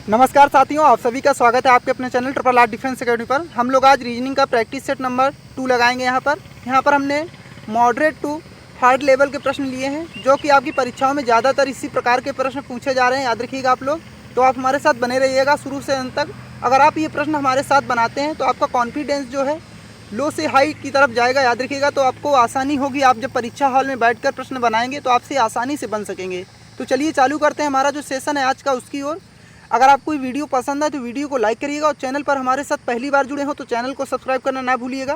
नमस्कार साथियों, आप सभी का स्वागत है आपके अपने channel triple R defence academy पर। हम लोग आज रीजनिंग का प्रैक्टिस सेट नंबर 2 लगाएंगे। यहाँ पर हमने मॉडरेट टू हार्ड लेवल के प्रश्न लिए हैं, जो कि आपकी परीक्षाओं में ज़्यादातर इसी प्रकार के प्रश्न पूछे जा रहे हैं। याद रखिएगा आप लोग, तो आप हमारे साथ बने रहिएगा शुरू से अंत तक। अगर आप ये प्रश्न हमारे साथ बनाते हैं तो आपका कॉन्फिडेंस जो है लो से हाई की तरफ जाएगा। याद रखिएगा, तो आपको आसानी होगी। आप जब परीक्षा हॉल में बैठकर प्रश्न बनाएंगे तो आपसे आसानी से बन सकेंगे। तो चलिए चालू करते हैं हमारा जो सेशन है आज का उसकी ओर। अगर आपको ये वीडियो पसंद है तो वीडियो को लाइक करिएगा, और चैनल पर हमारे साथ पहली बार जुड़े हो तो चैनल को सब्सक्राइब करना ना भूलिएगा,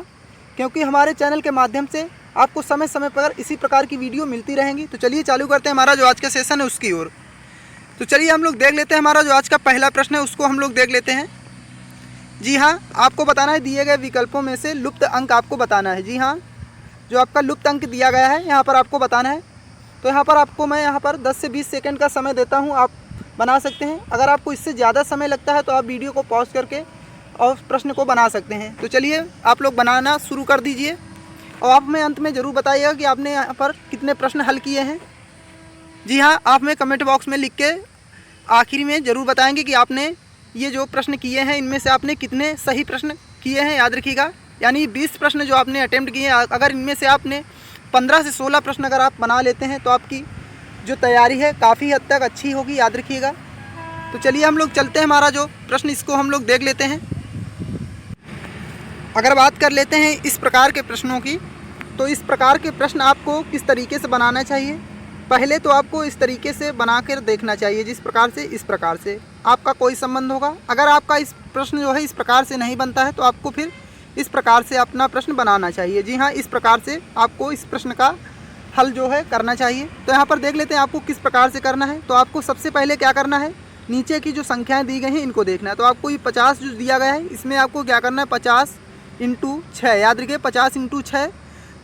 क्योंकि हमारे चैनल के माध्यम से आपको समय समय पर इसी प्रकार की वीडियो मिलती रहेंगी। तो चलिए चालू करते हैं हमारा जो आज का सेशन है उसकी ओर। तो चलिए हम लोग देख लेते हैं हमारा जो आज का पहला प्रश्न है, उसको हम लोग देख लेते हैं। जी हाँ, आपको बताना है दिए गए विकल्पों में से लुप्त अंक आपको बताना है। जी हाँ, जो आपका लुप्त अंक दिया गया है यहाँ पर आपको बताना है। तो यहाँ पर आपको मैं यहाँ पर 10 से 20 सेकंड का समय देता हूँ, आप बना सकते हैं। अगर आपको इससे ज़्यादा समय लगता है तो आप वीडियो को पॉज करके और प्रश्न को बना सकते हैं। तो चलिए आप लोग बनाना शुरू कर दीजिए, और आप हमें अंत में ज़रूर बताइएगा कि आपने यहाँ पर कितने प्रश्न हल किए हैं। जी हाँ, आप हमें कमेंट बॉक्स में लिख के आखिर में ज़रूर बताएंगे कि आपने ये जो प्रश्न किए हैं इनमें से आपने कितने सही प्रश्न किए हैं। याद रखिएगा, यानी 20 प्रश्न जो आपने अटेम्प्ट किए हैं, अगर इनमें से आपने 15 से 16 प्रश्न अगर आप बना लेते हैं तो आपकी जो तैयारी है काफ़ी हद तक अच्छी होगी। याद रखिएगा। तो चलिए हम लोग चलते हैं हमारा जो प्रश्न इसको हम लोग देख लेते हैं। अगर बात कर लेते हैं इस प्रकार के प्रश्नों की, तो इस प्रकार के प्रश्न आपको किस तरीके से बनाना चाहिए। पहले तो आपको इस तरीके से बना कर देखना चाहिए, जिस प्रकार से इस प्रकार से आपका कोई संबंध होगा। अगर आपका इस प्रश्न जो है इस प्रकार से नहीं बनता है तो आपको फिर इस प्रकार से अपना प्रश्न बनाना चाहिए। जी हाँ, इस प्रकार से आपको इस प्रश्न का हल जो है करना चाहिए। तो यहाँ पर देख लेते हैं आपको किस प्रकार से करना है। तो आपको सबसे पहले क्या करना है, नीचे की जो संख्याएं दी गई हैं इनको देखना है। तो आपको ये 50 जो दिया गया है इसमें आपको क्या करना है, 50 × 6। याद रखिए 50 × 6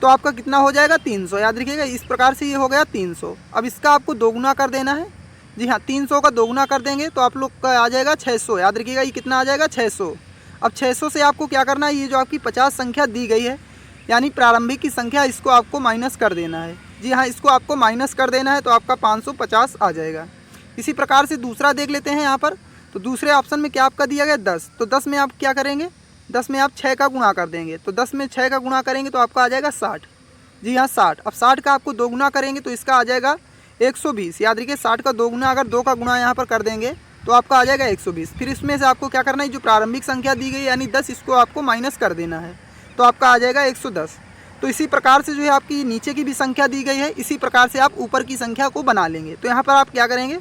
तो आपका कितना हो जाएगा, 300। याद रखिएगा, इस प्रकार से ये हो गया 300। अब इसका आपको दोगुना कर देना है। जी हाँ, 300 का दोगुना कर देंगे तो आप लोग का आ जाएगा 600। याद रखिएगा, ये कितना आ जाएगा, 600। अब 600 से आपको क्या करना है, ये जो आपकी 50 संख्या दी गई है यानी प्रारंभिक की संख्या, इसको आपको माइनस कर देना है। जी हाँ, इसको आपको माइनस कर देना है तो आपका 550 आ जाएगा। इसी प्रकार से दूसरा देख लेते हैं यहाँ पर। तो दूसरे ऑप्शन में क्या आपका दिया गया, 10। तो 10 में आप क्या करेंगे, 10 में आप 6 का गुणा कर देंगे। तो 10 में 6 का गुणा करेंगे तो आपका आ जाएगा 60। जी हाँ, 60। अब 60 का आपको दो गुना करेंगे तो इसका आ जाएगा 120। याद रखिए, 60 का दो गुना अगर 2 का गुणा यहाँ पर कर देंगे तो आपका आ जाएगा 120। फिर इसमें से आपको क्या करना है, जो प्रारंभिक संख्या दी गई यानी 10, इसको आपको माइनस कर देना है तो आपका आ जाएगा 110। तो इसी प्रकार से जो है आपकी नीचे की भी संख्या दी गई है, इसी प्रकार से आप ऊपर की संख्या को बना लेंगे। तो यहाँ पर आप क्या करेंगे,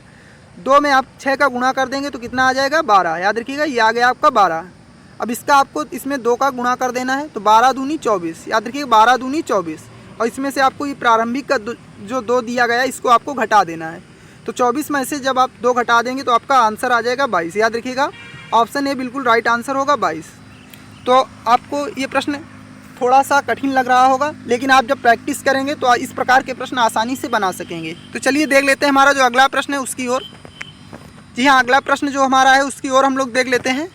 2 में आप 6 का गुणा कर देंगे तो कितना आ जाएगा, 12। याद रखिएगा, ये आ गया आपका 12। अब इसका आपको इसमें 2 का गुणा कर देना है तो 12 दूनी 24। याद रखिए, 12 दूनी 24। और इसमें से आपको ये प्रारंभिक का जो 2 दिया गया है इसको आपको घटा देना है। तो 24 में से जब आप 2 घटा देंगे तो आपका आंसर आ जाएगा 22। याद रखिएगा, ऑप्शन ए बिल्कुल राइट आंसर होगा, 22। तो आपको ये प्रश्न थोड़ा सा कठिन लग रहा होगा, लेकिन आप जब प्रैक्टिस करेंगे तो इस प्रकार के प्रश्न आसानी से बना सकेंगे। तो चलिए देख लेते हैं हमारा जो अगला प्रश्न है उसकी ओर। जी हाँ, अगला प्रश्न जो हमारा है उसकी ओर हम लोग देख लेते हैं।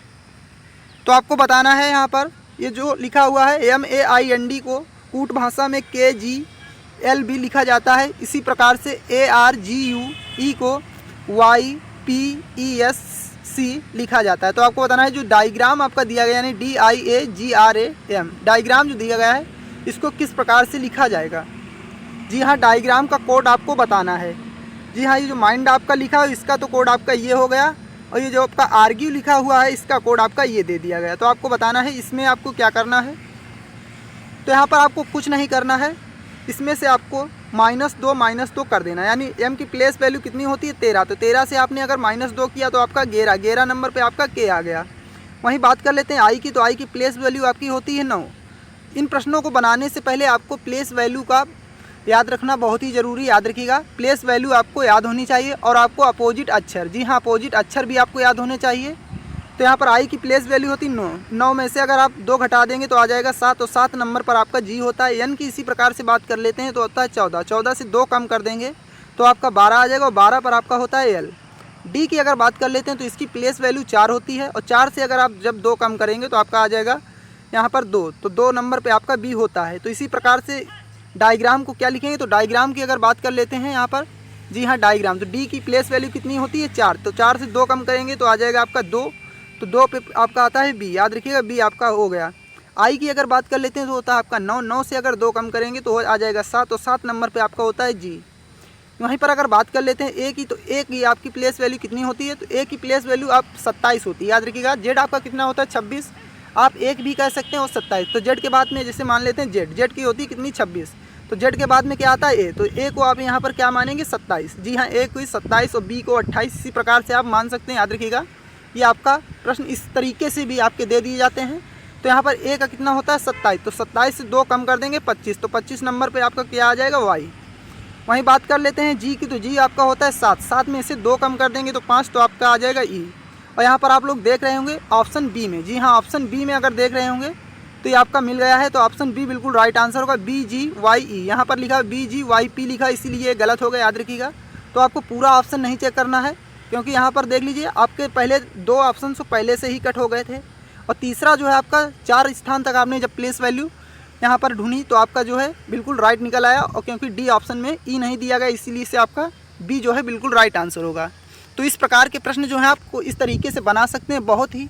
तो आपको बताना है यहाँ पर ये जो लिखा हुआ है MAIND को कूट भाषा में KGL भी लिखा जाता है। इसी प्रकार से ARGUE को YPESC लिखा जाता है। तो आपको बताना है जो डायग्राम आपका दिया गया यानी DIAGRAM डायग्राम जो दिया गया है इसको किस प्रकार से लिखा जाएगा। जी हाँ, डायग्राम का कोड आपको बताना है। जी हाँ, ये जो माइंड आपका लिखा है इसका तो कोड आपका ये हो गया, और ये जो आपका आर्ग्यू लिखा हुआ है इसका कोड आपका ये दे दिया गया। तो आपको बताना है इसमें आपको क्या करना है। तो यहाँ पर आपको कुछ नहीं करना है, इसमें से आपको -2 कर देना है। यानी m की प्लेस वैल्यू कितनी होती है, 13। तो 13 से आपने अगर -2 किया तो आपका 11 नंबर पे आपका k आ गया। वहीं बात कर लेते हैं i की। तो i की प्लेस वैल्यू आपकी होती है 9। इन प्रश्नों को बनाने से पहले आपको प्लेस वैल्यू का याद रखना बहुत ही ज़रूरी। याद रखिएगा, प्लेस वैल्यू आपको याद होनी चाहिए, और आपको अपोजिट अक्षर, जी हाँ अपोजिट अक्षर भी आपको याद होने चाहिए। तो यहाँ पर i की प्लेस वैल्यू होती 9। 9 में से अगर आप 2 घटा देंगे तो आ जाएगा 7, और 7 नंबर पर आपका g होता है। n की इसी प्रकार से बात कर लेते हैं तो होता है 14। 14 से 2 कम कर देंगे तो आपका 12 आ जाएगा, और 12 पर आपका होता है l। d की अगर बात कर लेते हैं तो इसकी प्लेस वैल्यू 4 होती है, और 4 से अगर आप जब 2 कम करेंगे तो आपका आ जाएगा यहाँ पर 2। तो 2 नंबर पर आपका b होता है। तो इसी प्रकार से डायग्राम को क्या लिखेंगे, तो डायग्राम की अगर बात कर लेते हैं यहाँ पर जी हाँ डायग्राम। तो डी की प्लेस वैल्यू कितनी होती है 4, तो 4 से 2 कम करेंगे तो आ जाएगा आपका 2, तो 2 पे आपका आता है बी, याद रखिएगा बी आपका हो गया। आई की अगर बात कर लेते हैं तो होता है आपका 9, 9 से अगर 2 कम करेंगे तो आ जाएगा 7, तो 7 नंबर पे आपका होता है जी। वहीं पर अगर बात कर लेते हैं ए की, तो ए की आपकी प्लेस वैल्यू कितनी होती है, तो ए की प्लेस वैल्यू आप 27 होती है, याद रखिएगा। जेड आपका कितना होता है 26, आप एक भी कह सकते हैं और 27। तो जेड के बाद में जैसे मान लेते हैं जेड की होती है कितनी 26, तो जेड के बाद में क्या आता है ए, तो ए को आप यहाँ पर क्या मानेंगे 27। जी हाँ, ए को 27 और बी को 28, इसी प्रकार से आप मान सकते हैं, याद रखिएगा। ये आपका प्रश्न इस तरीके से भी आपके दे दिए जाते हैं। तो यहाँ पर ए का कितना होता है 27, तो 27 से 2 कम कर देंगे 25, तो 25 नंबर पर आपका क्या आ जाएगा वाई। वहीं बात कर लेते हैं जी की, तो जी आपका होता है 7, 7 में से 2 कम कर देंगे तो 5, तो आपका आ जाएगा ई। और यहाँ पर आप लोग देख रहे होंगे ऑप्शन बी में, जी हाँ ऑप्शन बी में अगर देख रहे होंगे तो ये आपका मिल गया है, तो ऑप्शन बी बिल्कुल राइट आंसर होगा, बी जी वाई ई। यहाँ पर लिखा बी जी वाई पी लिखा, इसीलिए गलत हो गया, याद रखिएगा। तो आपको पूरा ऑप्शन नहीं चेक करना है, क्योंकि यहाँ पर देख लीजिए आपके पहले 2 ऑप्शन तो पहले से ही कट हो गए थे, और तीसरा जो है आपका 4 स्थान तक आपने जब प्लेस वैल्यू यहाँ पर ढूंढी तो आपका जो है बिल्कुल राइट निकल आया, और क्योंकि डी ऑप्शन में ई नहीं दिया गया इसीलिए से आपका बी जो है बिल्कुल राइट आंसर होगा। तो इस प्रकार के प्रश्न जो है आपको इस तरीके से बना सकते हैं, बहुत ही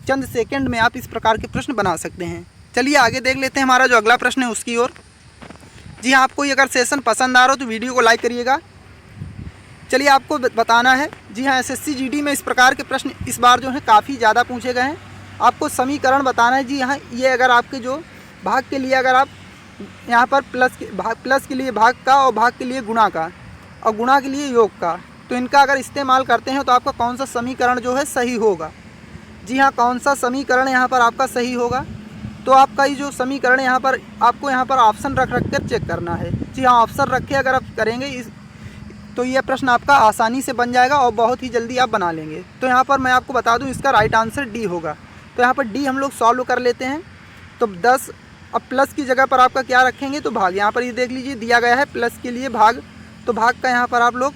चंद सेकंड में आप इस प्रकार के प्रश्न बना सकते हैं। चलिए आगे देख लेते हैं हमारा जो अगला प्रश्न है उसकी ओर। जी हाँ, आपको अगर सेशन पसंद आ रहा हो तो वीडियो को लाइक करिएगा। चलिए आपको बताना है, जी हाँ SSC GD में इस प्रकार के प्रश्न इस बार जो है काफ़ी ज़्यादा पूछे गए हैं। आपको समीकरण बताना है। जी हाँ, ये अगर आपके जो भाग के लिए अगर आप यहाँ पर प्लस के लिए भाग का और भाग के लिए गुणा का और गुणा के लिए योग का, तो इनका अगर इस्तेमाल करते हैं तो आपका कौन सा समीकरण जो है सही होगा। जी हाँ, कौन सा समीकरण यहाँ पर आपका सही होगा, तो आपका ये जो समीकरण यहाँ पर आपको यहाँ पर ऑप्शन रख कर चेक करना है। जी हाँ, ऑप्शन रखे अगर आप करेंगे तो ये प्रश्न आपका आसानी से बन जाएगा और बहुत ही जल्दी आप बना लेंगे। तो यहाँ पर मैं आपको बता दूँ इसका राइट आंसर डी होगा। तो यहाँ पर डी हम लोग सॉल्व कर लेते हैं। तो 10, अब प्लस की जगह पर आपका क्या रखेंगे, तो भाग। यहाँ पर ये देख लीजिए दिया गया है प्लस के लिए भाग, तो भाग का यहाँ पर आप लोग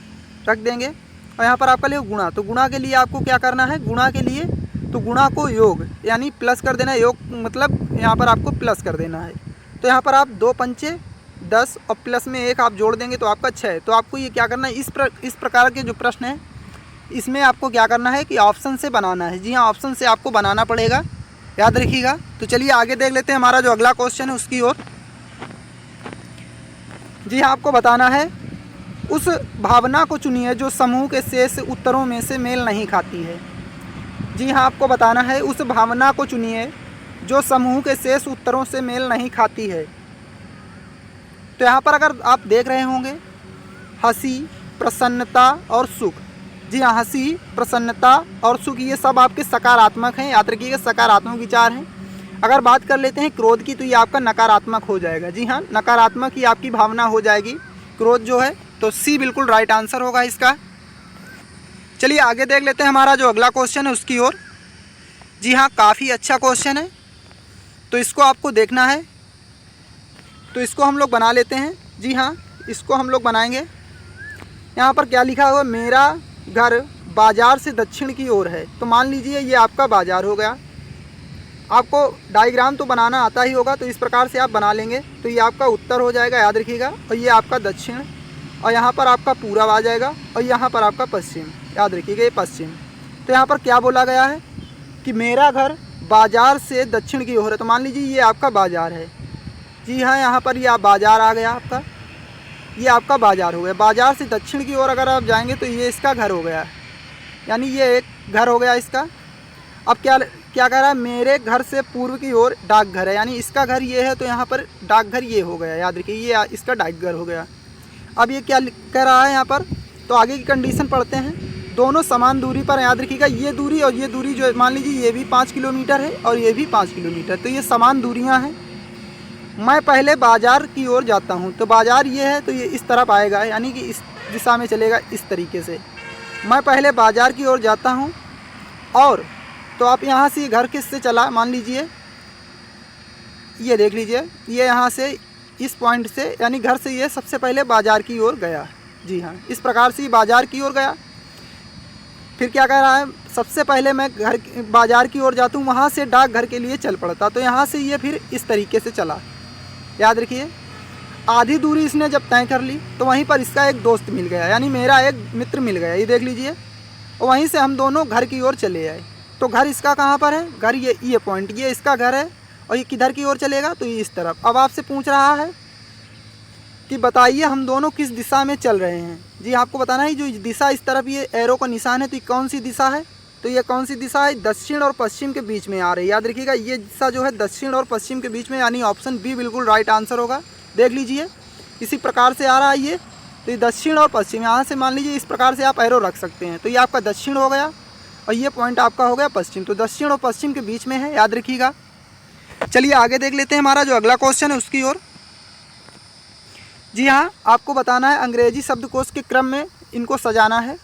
रख देंगे। और यहाँ पर आपका लिए गुणा, तो गुणा के लिए आपको क्या करना है, गुणा के लिए तो गुणा को योग यानी प्लस कर देना है, योग मतलब यहाँ पर आपको प्लस कर देना है। तो यहाँ पर आप 2 पंचे 10 और प्लस में 1 आप जोड़ देंगे तो आपका 6। तो आपको ये क्या करना है, इस प्रकार के जो प्रश्न है इसमें आपको क्या करना है कि ऑप्शन से बनाना है। जी हाँ, ऑप्शन से आपको बनाना पड़ेगा, याद रखिएगा। तो चलिए आगे देख लेते हैं हमारा जो अगला क्वेश्चन है उसकी ओर। जी हाँ, आपको बताना है उस भावना को चुनिए जो समूह के शेष उत्तरों में से मेल नहीं खाती है। जी हाँ, आपको बताना है उस भावना को चुनिए जो समूह के शेष उत्तरों से मेल नहीं खाती है। तो यहाँ पर अगर आप देख रहे होंगे हंसी, प्रसन्नता और सुख। जी हाँ, हंसी, प्रसन्नता और सुख ये सब आपके सकारात्मक हैं, याद रखिएगा सकारात्मक विचार हैं। अगर बात कर लेते हैं क्रोध की, तो ये आपका नकारात्मक हो जाएगा। जी हाँ, नकारात्मक ही आपकी भावना हो जाएगी क्रोध जो है, तो सी बिल्कुल राइट आंसर होगा इसका। चलिए आगे देख लेते हैं हमारा जो अगला क्वेश्चन है उसकी ओर। जी हाँ, काफ़ी अच्छा क्वेश्चन है, तो इसको आपको देखना है। तो इसको हम लोग बना लेते हैं। जी हाँ, इसको हम लोग बनाएंगे। यहाँ पर क्या लिखा हुआ, मेरा घर बाज़ार से दक्षिण की ओर है। तो मान लीजिए ये आपका बाज़ार हो गया। आपको डायग्राम तो बनाना आता ही होगा, तो इस प्रकार से आप बना लेंगे। तो ये आपका उत्तर हो जाएगा, याद रखिएगा। और ये आपका दक्षिण, और यहाँ पर आपका पूरब आ जाएगा, और यहाँ पर आपका पश्चिम, याद रखिएगा ये पश्चिम। तो यहाँ पर क्या बोला गया है कि मेरा घर बाज़ार से दक्षिण की ओर है। तो मान लीजिए ये आपका बाज़ार है। जी हाँ, यहाँ पर ये आप बाज़ार आ गया आपका, ये आपका बाज़ार हो गया। बाज़ार से दक्षिण की ओर अगर आप जाएंगे तो ये इसका घर हो गया, यानी ये एक घर हो गया इसका। अब क्या कह रहा है, मेरे घर से पूर्व की ओर डाकघर है, यानी इसका घर ये है, तो यहाँ पर डाकघर ये हो गया, याद रखिए ये इसका डाकघर हो गया। अब ये क्या कह रहा है यहाँ पर, तो आगे की कंडीशन पढ़ते हैं। दोनों समान दूरी पर, याद रखिएगा ये दूरी और ये दूरी जो मान लीजिए ये भी 5 किलोमीटर है और ये भी 5 किलोमीटर, तो ये समान दूरियाँ हैं। मैं पहले बाज़ार की ओर जाता हूँ, तो बाज़ार ये है तो ये इस तरफ आएगा, यानी कि इस दिशा में चलेगा इस तरीके से। मैं पहले बाज़ार की ओर जाता हूँ, और तो आप यहाँ से घर किससे चला, मान लीजिए ये देख लीजिए, ये यहाँ से इस पॉइंट से, यानी घर से ये सबसे पहले बाज़ार की ओर गया। जी हाँ, इस प्रकार से बाज़ार की ओर गया। फिर क्या कह रहा है, सबसे पहले मैं बाज़ार की ओर जाता हूँ, वहाँ से डाकघर के लिए चल पड़ता। तो यहाँ से ये फिर इस तरीके से चला, याद रखिए। आधी दूरी इसने जब तय कर ली तो वहीं पर इसका एक दोस्त मिल गया, यानी मेरा एक मित्र मिल गया, ये देख लीजिए। और वहीं से हम दोनों घर की ओर चले आए। तो घर इसका कहाँ पर है, घर ये पॉइंट, ये इसका घर है और ये किधर की ओर चलेगा, तो ये इस तरफ। अब आपसे पूछ रहा है कि बताइए हम दोनों किस दिशा में चल रहे हैं। जी आपको बताना है, जो दिशा इस तरफ ये एरो का निशान है, तो ये कौन सी दिशा है, तो ये कौन सी दिशा है, दक्षिण और पश्चिम के बीच में आ रही है। याद रखिएगा, ये दिशा जो है दक्षिण और पश्चिम के बीच में, यानी ऑप्शन बी बिल्कुल राइट आंसर होगा। देख लीजिए, इसी प्रकार से आ रहा है ये, तो ये दक्षिण और पश्चिम, यहाँ से मान लीजिए इस प्रकार से आप एरो रख सकते हैं। तो ये आपका दक्षिण हो गया और ये पॉइंट आपका हो गया पश्चिम। तो दक्षिण और पश्चिम के बीच में है, याद रखिएगा। चलिए आगे देख लेते हैं हमारा जो अगला क्वेश्चन है उसकी ओर। जी हाँ, आपको बताना है अंग्रेजी शब्दकोश के क्रम में इनको सजाना है।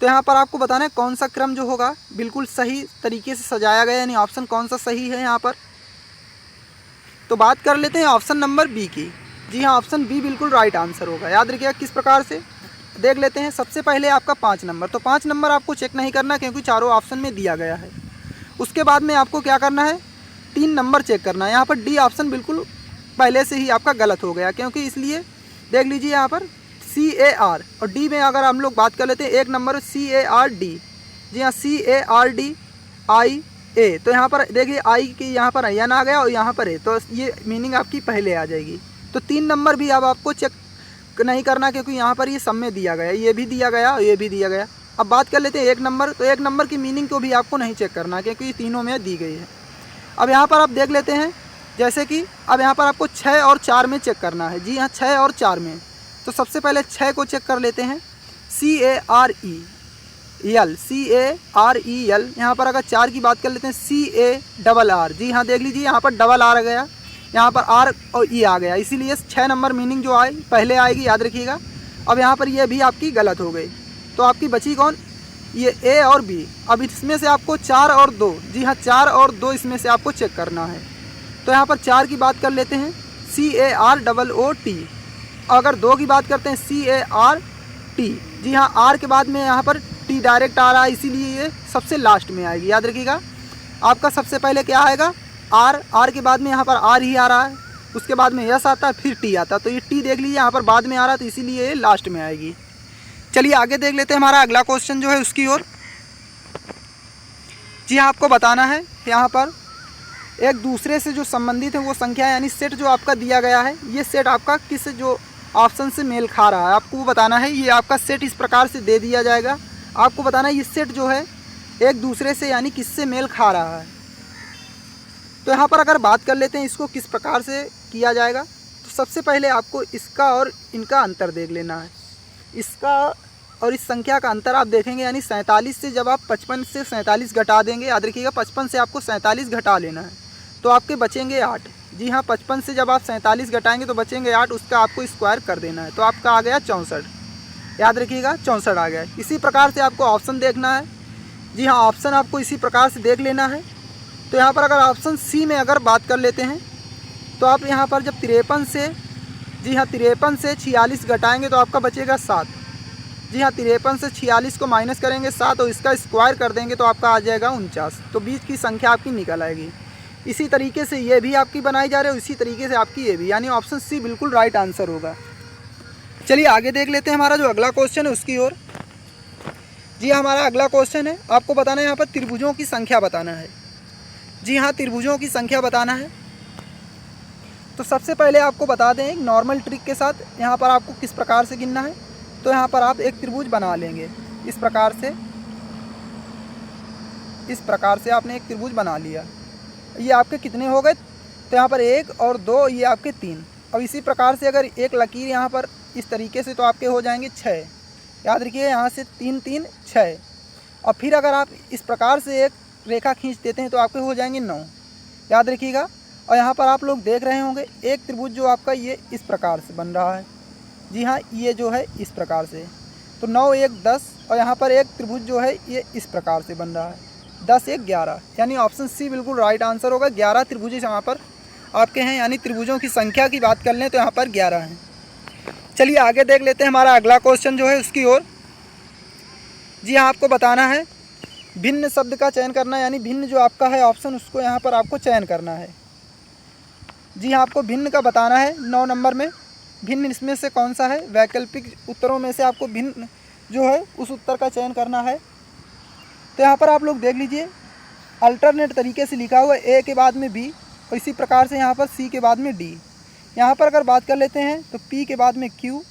तो यहाँ पर आपको बताना है कौन सा क्रम जो होगा बिल्कुल सही तरीके से सजाया गया, यानी ऑप्शन कौन सा सही है यहाँ पर। तो बात कर लेते हैं ऑप्शन नंबर बी की। जी हाँ, ऑप्शन बी बिल्कुल राइट आंसर होगा। याद रखिएगा किस प्रकार से, देख लेते हैं। सबसे पहले आपका 5 नंबर, तो 5 नंबर आपको चेक नहीं करना क्योंकि चारों ऑप्शन में दिया गया है। उसके बाद में आपको क्या करना है, 3 नंबर चेक करना है। यहाँ पर डी ऑप्शन बिल्कुल पहले से ही आपका गलत हो गया, क्योंकि इसलिए देख लीजिए यहाँ पर CAR और डी में अगर हम लोग बात कर लेते हैं 1 नंबर CARD। जी हाँ, CARDIA, तो यहाँ पर देखिए आई की यहाँ पर एन आ गया और यहाँ पर है, तो ये मीनिंग आपकी पहले आ जाएगी। तो 3 नंबर भी अब आपको चेक नहीं करना क्योंकि यहाँ पर ये सब में दिया गया, ये भी दिया गया और ये भी दिया गया। अब बात कर लेते हैं 1 नंबर, तो 1 नंबर की मीनिंग को भी आपको नहीं चेक करना क्योंकि ये तीनों में दी गई है। अब यहाँ पर आप देख लेते हैं, जैसे कि अब यहाँ पर आपको 6 और 4 में चेक करना है। जी हाँ, 6 और 4 में। तो सबसे पहले 6 को चेक कर लेते हैं, CAREL, यहाँ पर अगर 4 की बात कर लेते हैं CARR। जी हाँ, देख लीजिए यहाँ पर डबल आर गया, यहाँ पर आर और ई आ गया, इसीलिए 6 नंबर मीनिंग जो आए पहले आएगी, याद रखिएगा। अब यहाँ पर ये भी आपकी गलत हो गई, तो आपकी बची कौन, ये ए और बी। अब इसमें से आपको 4 और 2, जी हाँ 4 और 2 इसमें से आपको चेक करना है। तो यहाँ पर 4 की बात कर लेते हैं CAROOT, अगर 2 की बात करते हैं CART। जी हाँ, आर के बाद में यहाँ पर टी डायरेक्ट आ रहा है, इसीलिए ये सबसे लास्ट में आएगी। याद रखिएगा, आपका सबसे पहले क्या आएगा, आर के बाद में यहाँ पर आर ही आ रहा है, उसके बाद में यस आता है, फिर टी आता है। तो ये टी देख लीजिए यहाँ पर बाद में आ रहा है, तो इसीलिए ये लास्ट में आएगी। चलिए आगे देख लेते हैं हमारा अगला क्वेश्चन जो है उसकी ओर। जी हाँ, आपको बताना है यहाँ पर एक दूसरे से जो संबंधित है वो संख्या, यानी सेट जो आपका दिया गया है, ये सेट आपका किस जो ऑप्शन से मेल खा रहा है आपको वो बताना है। ये आपका सेट इस प्रकार से दे दिया जाएगा, आपको बताना है ये सेट जो है एक दूसरे से यानी किससे मेल खा रहा है। तो यहाँ पर अगर बात कर लेते हैं इसको किस प्रकार से किया जाएगा, तो सबसे पहले आपको इसका और इनका अंतर देख लेना है। इसका और इस संख्या का अंतर आप देखेंगे, यानी 47 से जब आप 55 से 47 घटा देंगे, याद रखिएगा 55 से आपको 47 घटा लेना है, तो आपके बचेंगे 8। जी हाँ, 55 से जब आप 47 घटाएंगे तो बचेंगे 8, उसका आपको स्क्वायर कर देना है, तो आपका आ गया 64। याद रखिएगा 64 आ गया। इसी प्रकार से आपको ऑप्शन देखना है। जी हाँ, ऑप्शन आपको इसी प्रकार से देख लेना है। तो यहाँ पर अगर ऑप्शन सी में अगर बात कर लेते हैं, तो आप यहाँ पर जब 53 से, जी हाँ 53 से 46 घटाएंगे तो आपका बचेगा 7। जी हाँ, 53 से 46 को माइनस करेंगे 7 और इसका स्क्वायर कर देंगे तो आपका आ जाएगा 49। तो बीच की संख्या आपकी निकल आएगी। इसी तरीके से ये भी आपकी बनाई जा रही है, इसी तरीके से आपकी ये भी, यानी ऑप्शन सी बिल्कुल राइट आंसर होगा। चलिए आगे देख लेते हैं हमारा जो अगला क्वेश्चन है उसकी ओर। जी हाँ, हमारा अगला क्वेश्चन है, आपको बताना है यहाँ पर त्रिभुजों की संख्या बताना है। जी हाँ, त्रिभुजों की संख्या बताना है। तो सबसे पहले आपको बता दें एक नॉर्मल ट्रिक के साथ यहाँ पर आपको किस प्रकार से गिनना है। तो यहाँ पर आप एक त्रिभुज बना लेंगे इस प्रकार से, इस प्रकार से आपने एक त्रिभुज बना लिया। ये आपके कितने हो गए, तो यहाँ पर 1 और 2, ये आपके 3। अब इसी प्रकार से अगर एक लकीर यहाँ पर इस तरीके से, तो आपके हो जाएंगे 6। याद रखिए यहाँ से 3 3 6। और फिर अगर आप इस प्रकार से एक रेखा खींच देते हैं तो आपके हो जाएंगे 9। याद रखिएगा। और यहाँ पर आप लोग देख रहे होंगे एक त्रिभुज जो आपका ये इस प्रकार से बन रहा है। जी हाँ, ये जो है इस प्रकार से, तो 9 1 10। और यहाँ पर एक त्रिभुज जो है ये इस प्रकार से बन रहा है, 10 1 11, यानी ऑप्शन सी बिल्कुल राइट आंसर होगा। 11 त्रिभुज यहाँ पर आपके हैं, यानी त्रिभुजों की संख्या की बात कर लें तो यहाँ पर 11 हैं। चलिए आगे देख लेते हैं हमारा अगला क्वेश्चन जो है उसकी ओर। जी हाँ, आपको बताना है भिन्न शब्द का चयन करना, यानी भिन्न जो आपका है ऑप्शन उसको यहाँ पर आपको चयन करना है। जी हाँ, आपको भिन्न का बताना है 9 नंबर में। भिन्न इसमें से कौन सा है, वैकल्पिक उत्तरों में से आपको भिन्न जो है उस उत्तर का चयन करना है। तो यहाँ पर आप लोग देख लीजिए, अल्टरनेट तरीके से लिखा हुआ है, ए के बाद में बी और इसी प्रकार से यहाँ पर सी के बाद में डी। यहाँ पर अगर बात कर लेते हैं तो पी के बाद में क्यू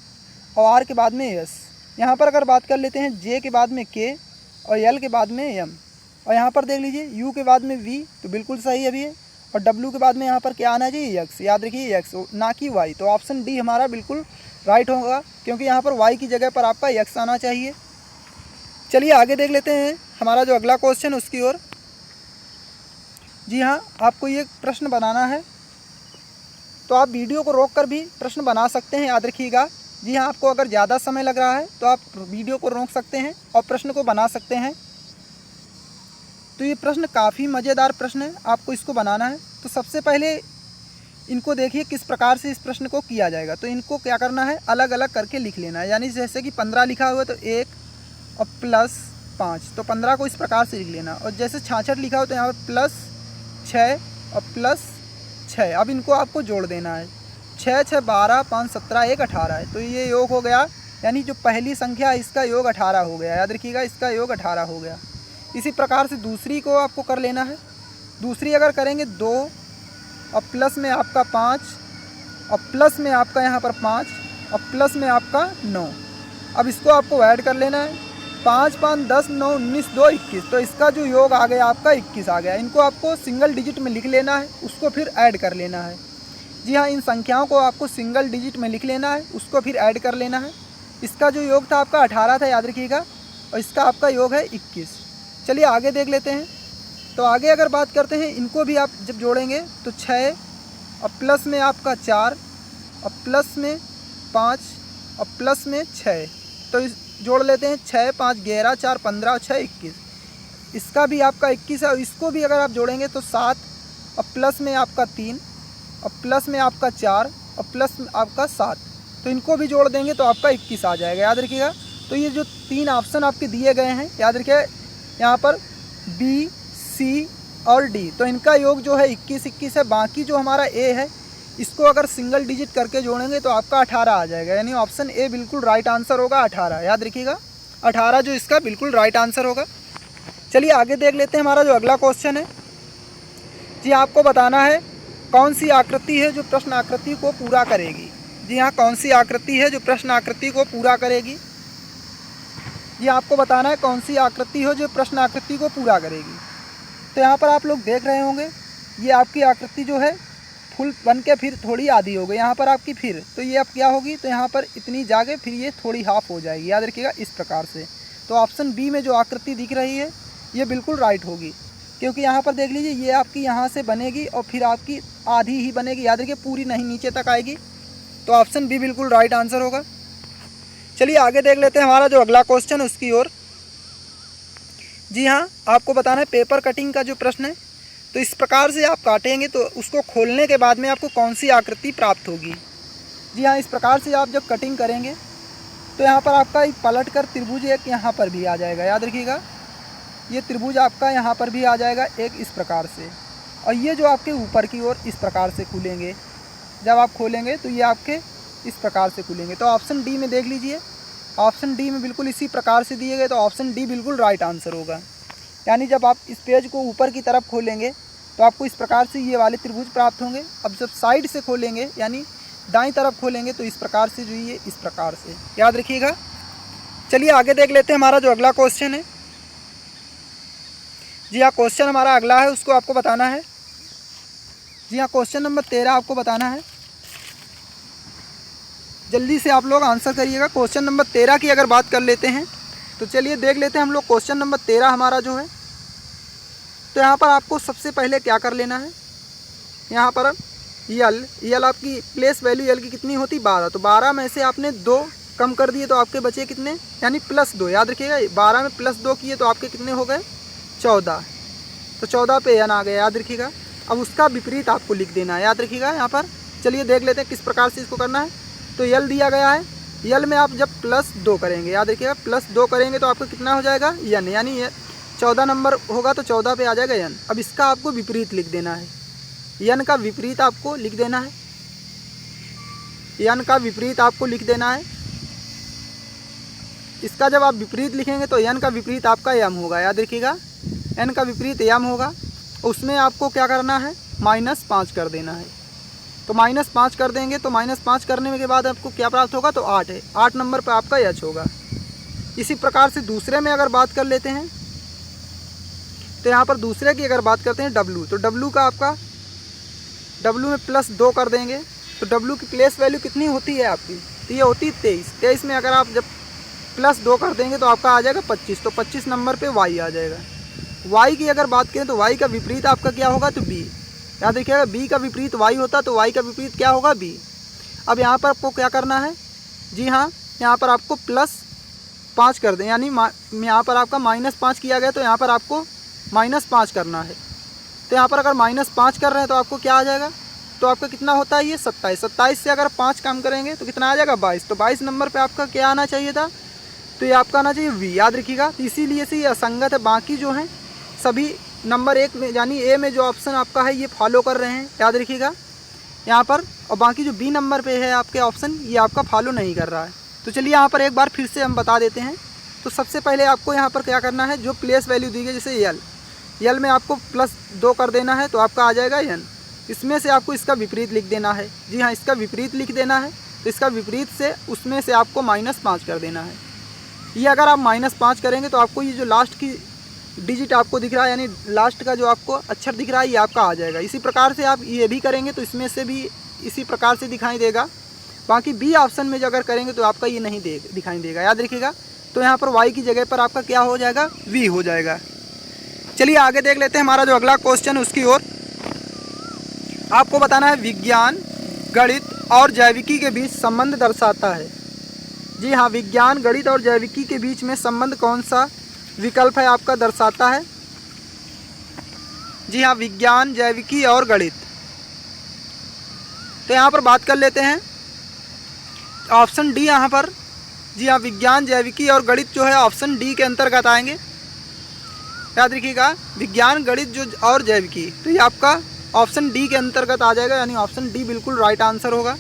और आर के बाद में एस। यहाँ पर अगर बात कर लेते हैं जे के बाद में के और एल के बाद में एम। और यहाँ पर देख लीजिए यू के बाद में वी, तो बिल्कुल सही अभी है। और डब्ल्यू के बाद में यहाँ पर क्या आना चाहिए, एक्स। याद रखिए एक्स, ना कि वाई। तो ऑप्शन डी हमारा बिल्कुल राइट होगा, क्योंकि यहाँ पर वाई की जगह पर आपका एक्स आना चाहिए। चलिए आगे देख लेते हैं हमारा जो अगला क्वेश्चन उसकी ओर। जी हाँ, आपको ये प्रश्न बनाना है, तो आप वीडियो को रोक कर भी प्रश्न बना सकते हैं, याद रखिएगा। जी हाँ, आपको अगर ज़्यादा समय लग रहा है तो आप वीडियो को रोक सकते हैं और प्रश्न को बना सकते हैं। तो ये प्रश्न काफ़ी मज़ेदार प्रश्न है, आपको इसको बनाना है। तो सबसे पहले इनको देखिए किस प्रकार से इस प्रश्न को किया जाएगा। तो इनको क्या करना है, अलग अलग करके लिख लेना है। यानी जैसे कि 15 लिखा हुआ है तो 1 और प्लस 5, तो 15 को इस प्रकार से लिख लेना। और जैसे 66 लिखा हो तो यहाँ पर प्लस 6 और प्लस 6। अब इनको आपको जोड़ देना है। 6 6 12, 5 17, 1 18 है। तो ये योग हो गया, यानी जो पहली संख्या है इसका योग 18 हो गया। याद रखिएगा, इसका योग 18 हो गया। इसी प्रकार से दूसरी को आपको कर लेना है। दूसरी अगर करेंगे 2 और प्लस में आपका 5 और प्लस में आपका यहाँ पर 5 और प्लस में आपका 9। अब इसको आपको ऐड कर लेना है। 5 5 10 9 19 2 21। तो इसका जो योग आ गया आपका 21 आ गया। इनको आपको सिंगल डिजिट में लिख लेना है, उसको फिर ऐड कर लेना है। जी हाँ, इन संख्याओं को आपको सिंगल डिजिट में लिख लेना है, उसको फिर ऐड कर लेना है। इसका जो योग था आपका 18 था, याद रखिएगा, और इसका आपका योग है 21। चलिए आगे देख लेते हैं। तो आगे अगर बात करते हैं, इनको भी आप जब जोड़ेंगे तो 6 और प्लस में आपका 4 और प्लस में 5 और प्लस में 6। तो इस जोड़ लेते हैं 6 5 11 4 15 और 6 21। इसका भी आपका 21 है। और इसको भी अगर आप जोड़ेंगे तो 7 और प्लस में आपका 3 और प्लस में आपका 4 और प्लस में आपका 7। तो इनको भी जोड़ देंगे तो आपका 21 आ जाएगा, याद रखिएगा। तो ये जो 3 ऑप्शन आपके दिए गए हैं, याद रखिए, यहाँ पर बी सी और डी, तो इनका योग जो है 21 21 है। बाकी जो हमारा ए है, इसको अगर सिंगल डिजिट करके जोड़ेंगे तो आपका 18 आ जाएगा। यानी ऑप्शन ए बिल्कुल राइट आंसर होगा, 18। याद रखिएगा, 18 जो इसका बिल्कुल राइट आंसर होगा। चलिए आगे देख लेते हैं हमारा जो अगला क्वेश्चन है। जी आपको बताना है कौन सी आकृति है जो प्रश्न आकृति को पूरा करेगी। जी हाँ, कौन सी आकृति है जो प्रश्न आकृति को पूरा करेगी। ये आपको बताना है कौन सी आकृति हो जो प्रश्न आकृति को पूरा करेगी। तो यहाँ पर आप लोग देख रहे होंगे, ये आपकी आकृति जो है फुल बन के फिर थोड़ी आधी हो गई। यहाँ पर आपकी फिर, तो ये अब क्या होगी, तो यहाँ पर इतनी जाके फिर ये थोड़ी हाफ हो जाएगी। याद रखिएगा, इस प्रकार से। तो ऑप्शन बी में जो आकृति दिख रही है ये बिल्कुल राइट होगी, क्योंकि यहाँ पर देख लीजिए, ये आपकी यहाँ से बनेगी और फिर आपकी आधी ही बनेगी। याद रखिए, पूरी नहीं नीचे तक आएगी। तो ऑप्शन बी बिल्कुल राइट आंसर होगा। चलिए आगे देख लेते हैं हमारा जो अगला क्वेश्चन उसकी ओर। जी हाँ, आपको बताना है पेपर कटिंग का जो प्रश्न है। तो इस प्रकार से आप काटेंगे तो उसको खोलने के बाद में आपको कौन सी आकृति प्राप्त होगी। जी हाँ, इस प्रकार से आप जब कटिंग करेंगे तो यहाँ पर आपका एक पलट कर त्रिभुज एक यहाँ पर भी आ जाएगा। याद रखिएगा, ये त्रिभुज आपका यहाँ पर भी आ जाएगा एक इस प्रकार से। और ये जो आपके ऊपर की ओर इस प्रकार से खुलेंगे। जब आप खोलेंगे तो ये आपके इस प्रकार से खुलेंगे। तो ऑप्शन डी में देख लीजिए, ऑप्शन डी में बिल्कुल इसी प्रकार से दिए गए। तो ऑप्शन डी बिल्कुल राइट आंसर होगा। यानी जब आप इस पेज को ऊपर की तरफ खोलेंगे तो आपको इस प्रकार से ये वाले त्रिभुज प्राप्त होंगे। अब जब साइड से खोलेंगे यानी दाईं तरफ खोलेंगे तो इस प्रकार से जो ये इस प्रकार से। याद रखिएगा। चलिए आगे देख लेते हैं हमारा जो अगला क्वेश्चन है। जी हाँ, क्वेश्चन हमारा अगला है, उसको आपको बताना है। जी हाँ, क्वेश्चन नंबर 13 आपको बताना है। जल्दी से आप लोग आंसर करिएगा। क्वेश्चन नंबर 13 की अगर बात कर लेते हैं तो चलिए देख लेते हैं हम लोग क्वेश्चन नंबर 13 हमारा जो है। तो यहाँ पर आपको सबसे पहले क्या कर लेना है, यहाँ पर यल आपकी प्लेस वैल्यू यल की कितनी होती, 12। तो 12 में से आपने 2 कम कर दिए तो आपके बचे कितने, यानी +2। याद रखिएगा, 12 में +2 किए तो आपके कितने हो गए, 14। तो 14 पे n आ गया। याद रखिएगा। अब उसका विपरीत आपको लिख देना है। याद रखिएगा यहाँ पर। चलिए देख लेते हैं किस प्रकार से इसको करना है। तो यल दिया गया है, यल में आप जब +2 करेंगे, याद रखिएगा +2 करेंगे तो आपका कितना हो जाएगा, n। यानी ये 14 नंबर होगा तो 14 पे आ जाएगा n। अब इसका आपको विपरीत लिख देना है, n का विपरीत आपको लिख देना है। n का विपरीत आपको लिख देना है। इसका जब आप विपरीत लिखेंगे तो n का विपरीत आपका m होगा, याद रखिएगा n का विपरीत m होगा। उसमें आपको क्या करना है, -5 कर देना है। तो -5 कर देंगे तो -5 करने के बाद आपको क्या प्राप्त होगा, तो 8 है, 8 नंबर पर आपका h होगा। इसी प्रकार से दूसरे में अगर बात कर लेते हैं तो यहाँ पर दूसरे की अगर बात करते हैं w, तो w का आपका w में +2 कर देंगे तो w की प्लेस वैल्यू कितनी होती है आपकी, तो ये होती है 23। 23 में अगर आप जब +2 कर देंगे तो आपका आ जाएगा 25, तो 25 नंबर पे y आ जाएगा। y की अगर बात करें तो y का विपरीत आपका क्या होगा, तो b, याद रखिएगा b का विपरीत y होता तो y का विपरीत क्या होगा, b। अब यहाँ पर आपको क्या करना है, जी हाँ, यहाँ पर आपको +5 कर दें, यानी यहाँ पर आपका -5 किया गया तो यहाँ पर आपको -5 करना है। तो यहाँ पर अगर -5 कर रहे हैं तो आपको क्या आ जाएगा, तो आपका कितना होता है, ये 27। 27 से अगर 5 कम करेंगे तो कितना आ जाएगा, 22। तो 22 नंबर पे आपका क्या आना चाहिए था, तो ये आपका आना चाहिए v, याद रखिएगा। तो इसीलिए से ये असंगत है। बाकी जो हैं सभी नंबर 1 में यानी ए में जो ऑप्शन आपका है ये फॉलो कर रहे हैं, याद रखिएगा यहाँ पर। और बाकी जो बी नंबर पे है आपके ऑप्शन, ये आपका फॉलो नहीं कर रहा है। तो चलिए यहाँ पर एक बार फिर से हम बता देते हैं। तो सबसे पहले आपको यहाँ पर क्या करना है, जो प्लेस वैल्यू दी गई जैसे यल में आपको +2 कर देना है तो आपका आ जाएगा n। इसमें से आपको इसका विपरीत लिख देना है, जी हाँ, इसका विपरीत लिख देना है। तो इसका विपरीत से उसमें से आपको -5 कर देना है। ये अगर आप -5 करेंगे तो आपको ये जो लास्ट की डिजिट आपको दिख रहा है, यानी लास्ट का जो आपको अक्षर दिख रहा है, ये आपका आ जाएगा। इसी प्रकार से आप ये भी करेंगे तो इसमें से भी इसी प्रकार से दिखाई देगा। बाकी बी ऑप्शन में जो अगर करेंगे तो आपका ये नहीं दिखाई देगा, याद रखिएगा। तो यहाँ पर y की जगह पर आपका क्या हो जाएगा, v हो जाएगा। चलिए आगे देख लेते हैं हमारा जो अगला क्वेश्चन है उसकी ओर। आपको बताना है विज्ञान, गणित और जैविकी के बीच संबंध दर्शाता है। जी हाँ, विज्ञान, गणित और जैविकी के बीच में संबंध कौन सा विकल्प है आपका दर्शाता है। जी हाँ, विज्ञान, जैविकी और गणित। तो यहाँ पर बात कर लेते हैं ऑप्शन डी यहाँ पर। जी हाँ, विज्ञान, जैविकी और गणित जो है ऑप्शन डी के अंतर्गत आएंगे, याद रखिएगा। विज्ञान, गणित जो और जैविकी, तो ये आपका ऑप्शन डी के अंतर्गत आ जाएगा, यानी ऑप्शन डी बिल्कुल राइट आंसर होगा।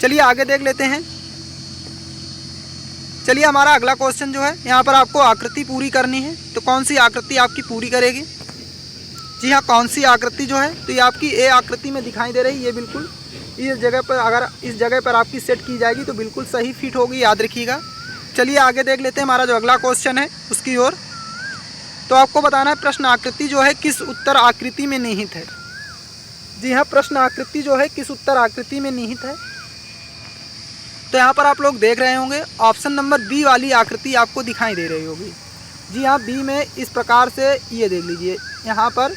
चलिए आगे देख लेते हैं। चलिए हमारा अगला क्वेश्चन जो है, यहाँ पर आपको आकृति पूरी करनी है। तो कौन सी आकृति आपकी पूरी करेगी। जी हाँ, कौन सी आकृति जो है, तो ये आपकी ए आकृति में दिखाई दे रही है। ये बिल्कुल इस जगह पर, अगर इस जगह पर आपकी सेट की जाएगी तो बिल्कुल सही फिट होगी, याद रखिएगा। चलिए आगे देख लेते हैं हमारा जो अगला क्वेश्चन है उसकी ओर। तो आपको बताना है प्रश्न आकृति जो है किस उत्तर आकृति में निहित है। जी हाँ, प्रश्न आकृति जो है किस उत्तर आकृति में निहित है। तो यहाँ पर आप लोग देख रहे होंगे ऑप्शन नंबर बी वाली आकृति आपको दिखाई दे रही होगी। जी हाँ, बी में इस प्रकार से, ये देख लीजिए यहाँ पर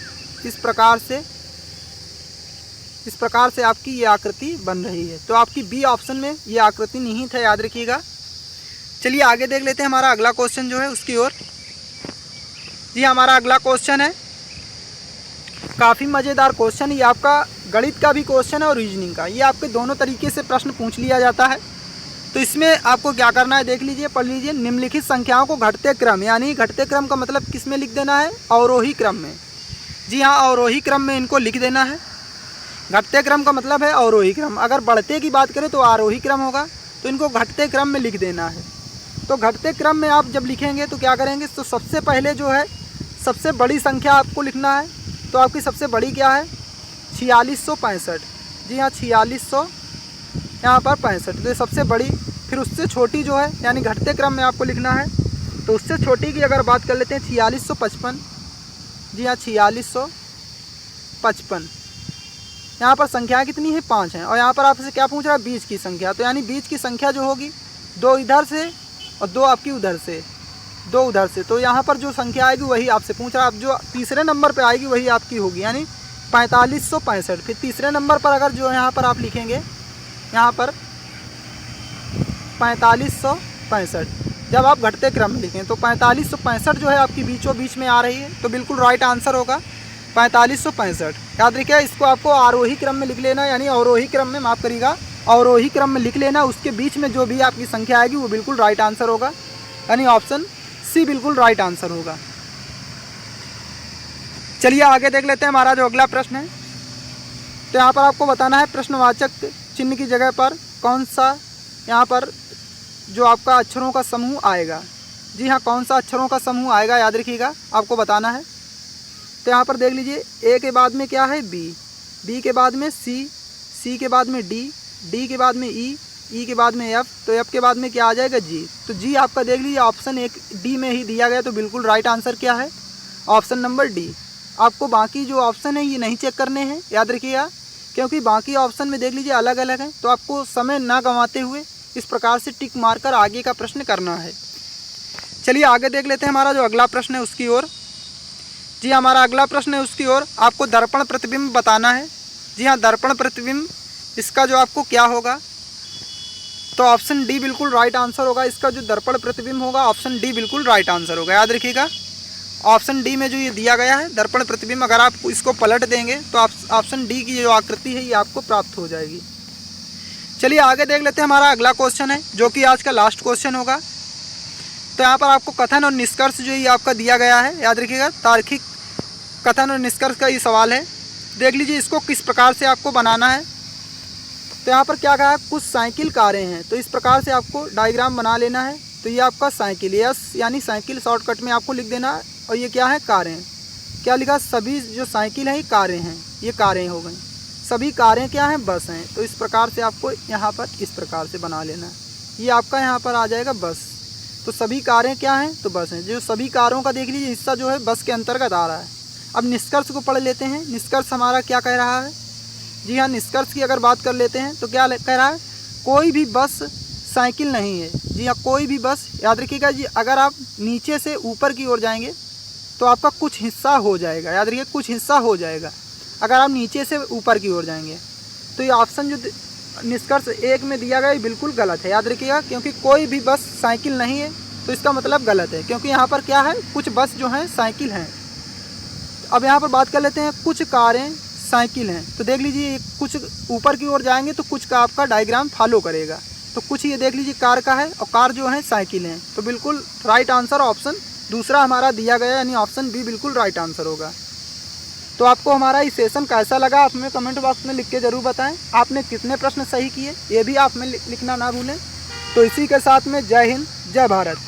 इस प्रकार से आपकी ये आकृति बन रही है। तो आपकी बी ऑप्शन में ये आकृति निहित है, याद रखिएगा। चलिए आगे देख लेते हैं हमारा अगला क्वेश्चन जो है उसकी ओर। जी हमारा अगला क्वेश्चन है, काफ़ी मज़ेदार क्वेश्चन। ये आपका गणित का भी क्वेश्चन है और रीजनिंग का। ये आपके दोनों तरीके से प्रश्न पूछ लिया जाता है। तो इसमें आपको क्या करना है, देख लीजिए, पढ़ लीजिए। निम्नलिखित संख्याओं को घटते क्रम, यानी घटते क्रम का मतलब किस में लिख देना है, अवरोही क्रम में। जी हाँ, अवरोही क्रम में इनको लिख देना है। घटते क्रम का मतलब है अवरोही क्रम। अगर बढ़ते की बात करें तो आरोही क्रम होगा, तो इनको घटते क्रम में लिख देना है। तो घटते क्रम में आप जब लिखेंगे तो क्या करेंगे, तो सबसे पहले जो है सबसे बड़ी संख्या आपको लिखना है। तो आपकी सबसे बड़ी क्या है, 4665। जी हाँ, 4600 यहाँ पर 65, तो ये सबसे बड़ी। फिर उससे छोटी जो है, यानी घटते क्रम में आपको लिखना है, तो उससे छोटी की अगर बात कर लेते हैं 4655। जी हाँ, 4655। यहाँ पर संख्या कितनी है, 5 है। और यहाँ पर आपसे क्या पूछ रहा है, बीच की संख्या। तो यानी बीच की संख्या जो होगी 2 इधर से और 2 आपकी उधर से, 2 उधर से। तो यहाँ पर जो संख्या आएगी वही आपसे पूछ रहा है। अब जो तीसरे नंबर पे आएगी वही आपकी होगी, यानी 4565। फिर तीसरे नंबर पर अगर जो यहाँ पर आप लिखेंगे, यहाँ पर 4565, जब आप घटते क्रम में लिखें तो 4565 जो है आपकी बीचों बीच में आ रही है, तो बिल्कुल राइट आंसर होगा 4565। याद रखिए, इसको आपको आरोही क्रम में लिख लेना, यानी अवरोही क्रम में, माफ़ करिएगा, अवरोही क्रम में लिख लेना। उसके बीच में जो भी आपकी संख्या आएगी वो बिल्कुल राइट आंसर होगा, यानी ऑप्शन सी बिल्कुल राइट आंसर होगा। चलिए आगे देख लेते हैं हमारा जो अगला प्रश्न है। तो यहाँ पर आपको बताना है प्रश्नवाचक चिन्ह की जगह पर कौन सा यहाँ पर जो आपका अक्षरों का समूह आएगा। जी हाँ, कौन सा अक्षरों का समूह आएगा याद रखिएगा, आपको बताना है। तो यहाँ पर देख लीजिए, ए के बाद में क्या है बी, बी के बाद में सी, सी के बाद में डी, डी के बाद में ई के बाद में एफ, तो एफ के बाद में क्या आ जाएगा जी। तो जी आपका देख लीजिए ऑप्शन एक डी में ही दिया गया, तो बिल्कुल राइट आंसर क्या है, ऑप्शन नंबर डी। आपको बाकी जो ऑप्शन है ये नहीं चेक करने हैं, याद रखिएगा, क्योंकि बाकी ऑप्शन में देख लीजिए अलग अलग हैं। तो आपको समय ना गंवाते हुए इस प्रकार से टिक मारकर आगे का प्रश्न करना है। चलिए आगे देख लेते हैं हमारा जो अगला प्रश्न है उसकी ओर। जी हमारा अगला प्रश्न है उसकी ओर, आपको दर्पण प्रतिबिंब बताना है। जी हाँ, दर्पण प्रतिबिंब, इसका जो आपको क्या होगा, तो ऑप्शन डी बिल्कुल राइट आंसर होगा। इसका जो दर्पण प्रतिबिंब होगा ऑप्शन डी बिल्कुल राइट आंसर होगा, याद रखिएगा। ऑप्शन डी में जो ये दिया गया है दर्पण प्रतिबिंब, अगर आप इसको पलट देंगे तो ऑप्शन डी की जो आकृति है ये आपको प्राप्त हो जाएगी। चलिए आगे देख लेते हैं, हमारा अगला क्वेश्चन है जो कि आज का लास्ट क्वेश्चन होगा। तो यहाँ पर आपको कथन और निष्कर्ष जो ये आपका दिया गया है, याद रखिएगा, तार्किक कथन और निष्कर्ष का ये सवाल है। देख लीजिए इसको किस प्रकार से आपको बनाना है। तो यहाँ पर क्या कहा है, कुछ साइकिल कारें हैं, तो इस प्रकार से आपको डायग्राम बना लेना है। तो ये आपका साइकिल, यस यानी साइकिल शॉर्टकट में आपको लिख देना है। और ये क्या है, कारें, क्या लिखा, सभी जो साइकिल हैं ये कारें हैं, ये कारें हो गई। सभी कारें क्या हैं, बस हैं। तो इस प्रकार से आपको यहाँ पर इस प्रकार से बना लेना है। ये आपका यहाँ पर आ जाएगा बस। तो सभी कारें क्या हैं, तो बस हैं। जो सभी कारों का देख लीजिए हिस्सा जो है बस के अंतर्गत आ रहा है। अब निष्कर्ष को पढ़ लेते हैं। निष्कर्ष हमारा क्या कह रहा है। जी हाँ, निष्कर्ष की अगर बात कर लेते हैं तो क्या कह रहा है, कोई भी बस साइकिल नहीं है। जी हाँ, कोई भी बस, याद रखिएगा जी, अगर आप नीचे से ऊपर की ओर जाएंगे तो आपका कुछ हिस्सा हो जाएगा, याद रखिए कुछ हिस्सा हो जाएगा अगर आप नीचे से ऊपर की ओर जाएंगे। तो ये ऑप्शन जो निष्कर्ष एक में दिया गया है बिल्कुल गलत है, याद रखिएगा, क्योंकि कोई भी बस साइकिल नहीं है। तो इसका मतलब गलत है, क्योंकि यहाँ पर क्या है, कुछ बस जो हैं साइकिल हैं। अब यहाँ पर बात कर लेते हैं, कुछ कारें साइकिल हैं। तो देख लीजिए कुछ ऊपर की ओर जाएंगे तो कुछ का आपका डायग्राम फॉलो करेगा। तो कुछ ये देख लीजिए कार का है और कार जो है साइकिल हैं। तो बिल्कुल राइट आंसर ऑप्शन दूसरा हमारा दिया गया, यानी ऑप्शन बी बिल्कुल राइट आंसर होगा। तो आपको हमारा ये सेशन कैसा लगा आप हमें कमेंट बॉक्स में लिख के ज़रूर बताएं। आपने कितने प्रश्न सही किए ये भी आप में लिखना ना भूलें। तो इसी के साथ में जय हिंद, जय भारत।